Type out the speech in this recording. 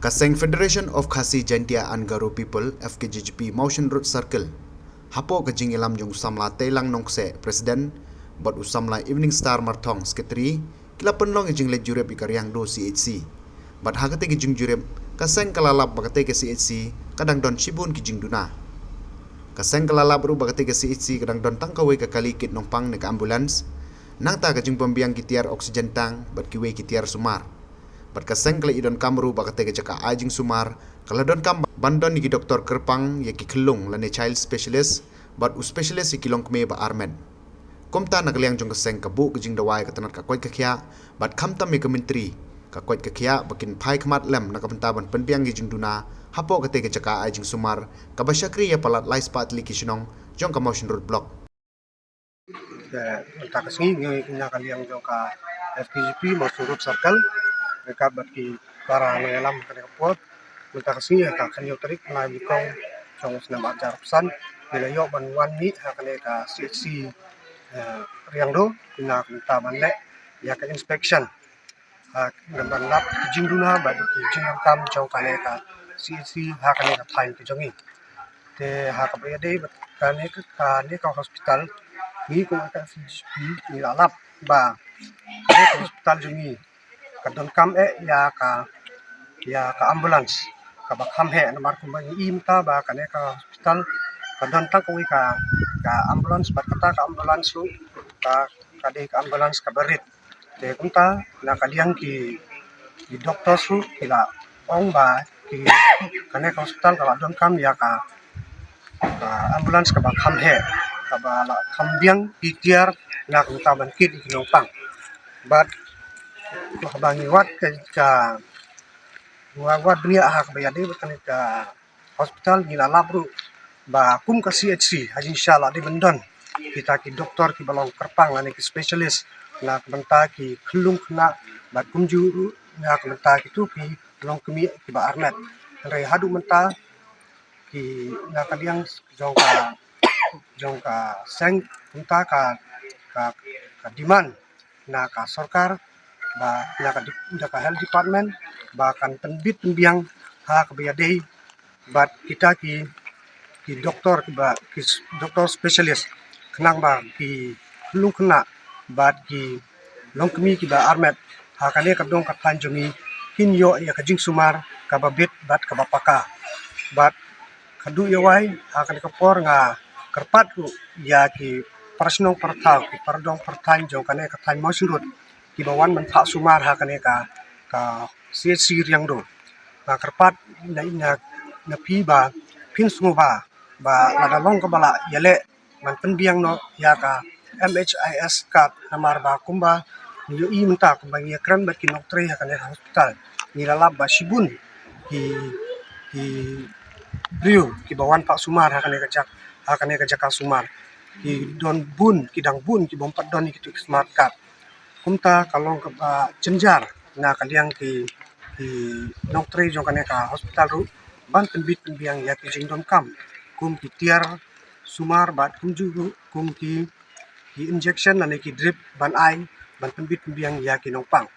Kaseng Federation of Khasi Jaintia and Garo People FKJGP Motion Road Circle hapo kajing ilam jong samla telang nongse presiden bot usamla Evening Star Marthong sekretari kila penlong jing le jurep ikaryang do CHC bat hakate kijing jurep kaseng kalalap bakate ke CHC kadang don shibun kijing duna kaseng kalalap ru bakate ke CHC kadang don tangkawe ke kali kit nongpang ne ambulans nang ta kajing pembiang kitiar oksigen tang bat kiwe kitiar sumar bat kaseng kala idon kamru bakate ke jaka ajing sumar kala don kam bandon ni doktor kerpang ye ki khelung lane child specialist bat u specialist ki long kme ba armen komta nakliang jong kaseng kabu kajing dawai katanat ka koit ka khya bat khamtam me commentary ka koit ka khya bakin phai khmat lem nakapenta ban penbiang gi jing duna hapo kate ke jaka ajing sumar ka basyakri ya palat lice patli ki sinong jong ka motion road block ta kasi nga kaliang jong ka FKJP Motion Road Circle mereka bagi para mengelam ke pot kita kasi ka kanyo tarik na bikong jong senam ajar pesan bila yo banwan ni hakane ka CHC riang do ina kita manle ya ka inspection gambar lap jing duna ba jing kam jong kane ka CHC hakane ka time ki jongi te hakabaya dei kane ka hospital ni ko ka CHP ni lap ba kane hospital jongi kadon kam ya ka ambulans ka bakham he namar kumbang im ta ba kane ka hospital kadon ta ko ka ambulans ba kata ka ambulans lu ka kade ka ambulans ka berit te kunta na kaliang ki doktor su kila ong ba ki kane ka hospital ka don kam ya ka ambulans ka bakham he ka ba khambiang pitiar na kunta ban kit kinopang but bangi wat ka wat dunia hak bayade kan ka hospital gila labru ba kum ka CHC haji insyaallah di bendon kita ki doktor ki balong kerpang lani ki spesialis na benta ki khulung khna ba kum juru na benta ki tu ki long kemi ki ba armet re hadu menta ki na kaliang jong ka seng benta ka demand na ka sarkar ba na ka health department ba kan penbit pembiang ha kabiyadei bat kita ki doktor ki doktor spesialis kenang ba ki lung kena bat ki long kemi ki ba armet ha kane kadong ka panjumi kin yo ya kajing sumar ka babit bat ka bapaka bat kadu yawai ha kane kapor nga kerpat ku ya ki prasnong pertau ki pardong pertan jong kane ka tan motion road ki bawan manfa sumar ha kane ka CHC riang do na kerpat na pi ba pin sungu ba lada long ka bala yale man penbiang no ya ka MHIS card namar ba kumba yo i menta kumba ya kran ba ki dokter ha kane hospital ni lalab ba shibun ki brio ki bawan pak sumar ha kane ka jaka sumar ki don bun ki dang bun ki bompat don ki smart card kumta kalong ka cenjar na kaliang ki dokter jong kane ka hospital ru ban penbit penbiang ya ki jingdom kam kum ki tiar sumar bat kum ju kum ki injection na ki drip ban ai ban penbit penbiang ya ki nongpang